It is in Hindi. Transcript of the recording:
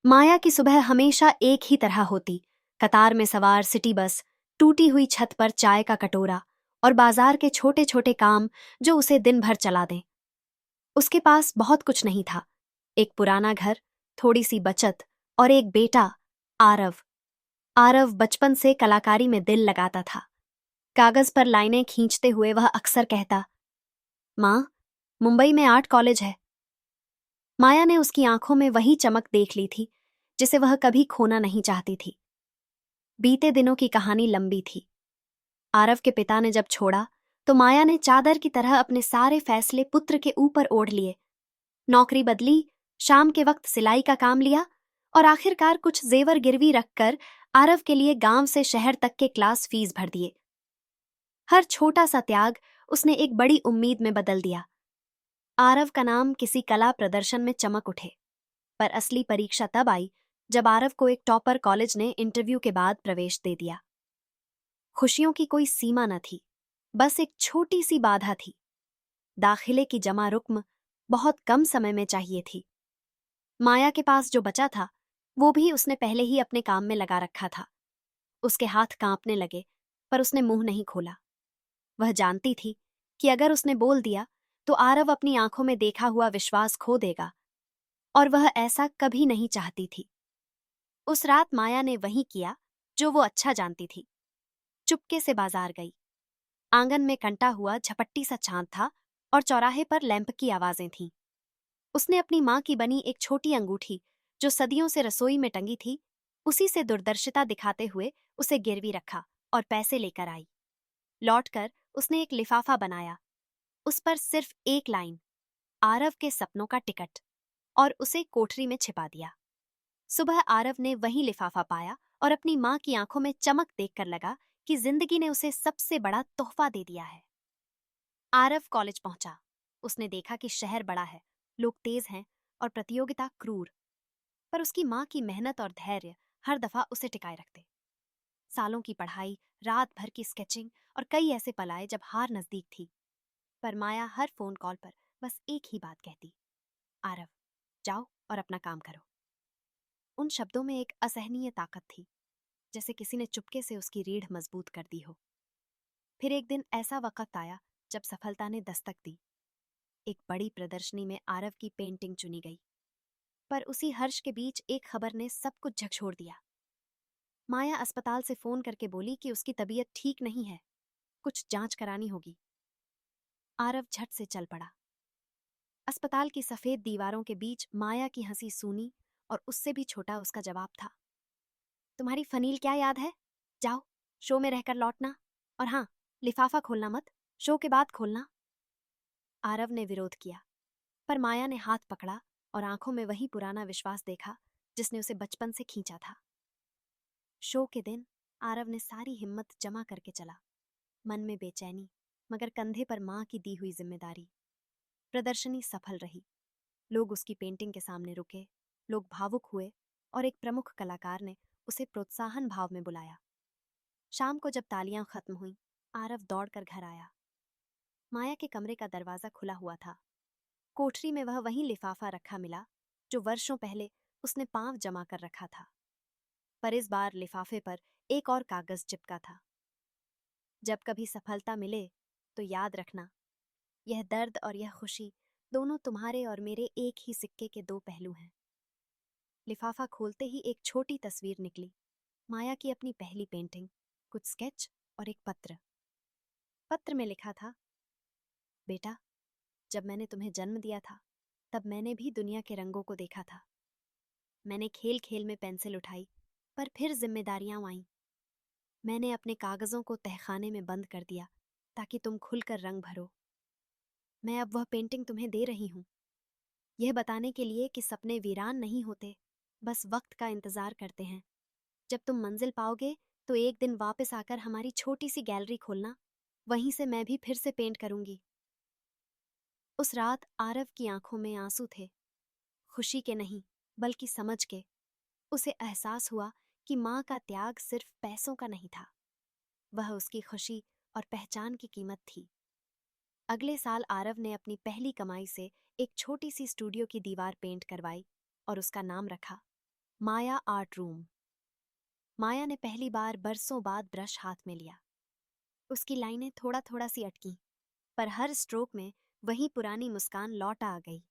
माया की सुबह हमेशा एक ही तरह होती। कतार में सवार सिटी बस, टूटी हुई छत पर चाय का कटोरा और बाजार के छोटे छोटे काम जो उसे दिन भर चला दें। उसके पास बहुत कुछ नहीं था। एक पुराना घर, थोड़ी सी बचत और एक बेटा, आरव। आरव बचपन से कलाकारी में दिल लगाता था। कागज पर लाइनें खींचते हुए वह अक्सर कहता, माँ, मुंबई में आर्ट कॉलेज है। माया ने उसकी आंखों में वही चमक देख ली थी जिसे वह कभी खोना नहीं चाहती थी। बीते दिनों की कहानी लंबी थी। आरव के पिता ने जब छोड़ा तो माया ने चादर की तरह अपने सारे फैसले पुत्र के ऊपर ओढ़ लिए। नौकरी बदली, शाम के वक्त सिलाई का काम लिया और आखिरकार कुछ जेवर गिरवी रखकर आरव के लिए गांव से शहर तक के क्लास फीस भर दिए। हर छोटा सा त्याग उसने एक बड़ी उम्मीद में बदल दिया। आरव का नाम किसी कला प्रदर्शन में चमक उठे। पर असली परीक्षा तब आई जब आरव को एक टॉपर कॉलेज ने इंटरव्यू के बाद प्रवेश दे दिया। खुशियों की कोई सीमा न थी, बस एक छोटी सी बाधा थी। दाखिले की जमा रुक्म बहुत कम समय में चाहिए थी। माया के पास जो बचा था वो भी उसने पहले ही अपने काम में लगा रखा था। उसके हाथ कांपने लगे, पर उसने मुंह नहीं खोला। वह जानती थी कि अगर उसने बोल दिया तो आरव अपनी आंखों में देखा हुआ विश्वास खो देगा, और वह ऐसा कभी नहीं चाहती थी। उस रात माया ने वही किया जो वो अच्छा जानती थी। चुपके से बाजार गई। आंगन में कंटा हुआ झपट्टी सा चांद था और चौराहे पर लैंप की आवाजें थीं। उसने अपनी माँ की बनी एक छोटी अंगूठी जो सदियों से रसोई में टंगी थी, उसी से दूरदर्शिता दिखाते हुए उसे गिरवी रखा और पैसे लेकर आई। लौटकर उसने एक लिफाफा बनाया। उस पर सिर्फ एक लाइन, आरव के सपनों का टिकट, और उसे कोठरी में छिपा दिया। सुबह आरव ने वही लिफाफा पाया और अपनी माँ की आंखों में चमक देखकर लगा कि जिंदगी ने उसे सबसे बड़ा तोहफा दे दिया है। आरव कॉलेज पहुंचा। उसने देखा कि शहर बड़ा है, लोग तेज हैं और प्रतियोगिता क्रूर, पर उसकी माँ की मेहनत और धैर्य हर दफा उसे टिकाए रखते। सालों की पढ़ाई, रात भर की स्केचिंग और कई ऐसे पल आए जब हार नजदीक थी, पर माया हर फोन कॉल पर बस एक ही बात कहती, आरव, जाओ और अपना काम करो। उन शब्दों में एक असहनीय ताकत थी, जैसे किसी ने चुपके से उसकी रीढ़ मजबूत कर दी हो। फिर एक दिन ऐसा वक्त आया जब सफलता ने दस्तक दी। एक बड़ी प्रदर्शनी में आरव की पेंटिंग चुनी गई, पर उसी हर्ष के बीच एक खबर ने सब कुछ झकझोर दिया। माया अस्पताल से फोन करके बोली कि उसकी तबीयत ठीक नहीं है, कुछ जांच करानी होगी। आरव झट से चल पड़ा। अस्पताल की सफेद दीवारों के बीच माया की हंसी सूनी और उससे भी छोटा उसका जवाब था, तुम्हारी फनील क्या याद है? जाओ, शो में रहकर लौटना, और हाँ, लिफाफा खोलना मत, शो के बाद खोलना। आरव ने विरोध किया, पर माया ने हाथ पकड़ा और आंखों में वही पुराना विश्वास देखा जिसने उसे बचपन से खींचा था। शो के दिन आरव ने सारी हिम्मत जमा करके चला, मन में बेचैनी, मगर कंधे पर माँ की दी हुई जिम्मेदारी। प्रदर्शनी सफल रही। लोग उसकी पेंटिंग के सामने रुके, लोग भावुक हुए, और एक प्रमुख कलाकार ने उसे प्रोत्साहन भाव में बुलाया। शाम को जब तालियां खत्म हुईं, आरव दौड़कर घर आया। माया के कमरे का दरवाजा खुला हुआ था। कोठरी में वह वही लिफाफा रखा मिला जो वर्षों पहले उसने पांव जमा कर रखा था, पर इस बार लिफाफे पर एक और कागज चिपका था। जब कभी सफलता मिले तो याद रखना, यह दर्द और यह खुशी दोनों तुम्हारे और मेरे एक ही सिक्के के दो पहलू हैं। लिफाफा खोलते ही एक छोटी तस्वीर निकली, माया की अपनी पहली पेंटिंग, कुछ स्केच और एक पत्र। पत्र में लिखा था, बेटा, जब मैंने तुम्हें जन्म दिया था तब मैंने भी दुनिया के रंगों को देखा था। मैंने खेल खेल में पेंसिल उठाई, पर फिर जिम्मेदारियां आईं। मैंने अपने कागजों को तहखाने में बंद कर दिया ताकि तुम खुलकर रंग भरो। मैं अब वह पेंटिंग तुम्हें दे रही हूँ, यह बताने के लिए कि सपने वीरान नहीं होते, बस वक्त का इंतजार करते हैं। जब तुम मंजिल पाओगे तो एक दिन वापस आकर हमारी छोटी सी गैलरी खोलना, वहीं से मैं भी फिर से पेंट करूंगी। उस रात आरव की आंखों में आंसू थे, खुशी के नहीं बल्कि समझ के। उसे एहसास हुआ कि माँ का त्याग सिर्फ पैसों का नहीं था, वह उसकी खुशी और पहचान की कीमत थी। अगले साल आरव ने अपनी पहली कमाई से एक छोटी सी स्टूडियो की दीवार पेंट करवाई और उसका नाम रखा, माया आर्ट रूम। माया ने पहली बार बरसों बाद ब्रश हाथ में लिया। उसकी लाइनें थोड़ा थोड़ा सी अटकी, पर हर स्ट्रोक में वही पुरानी मुस्कान लौट आ गई।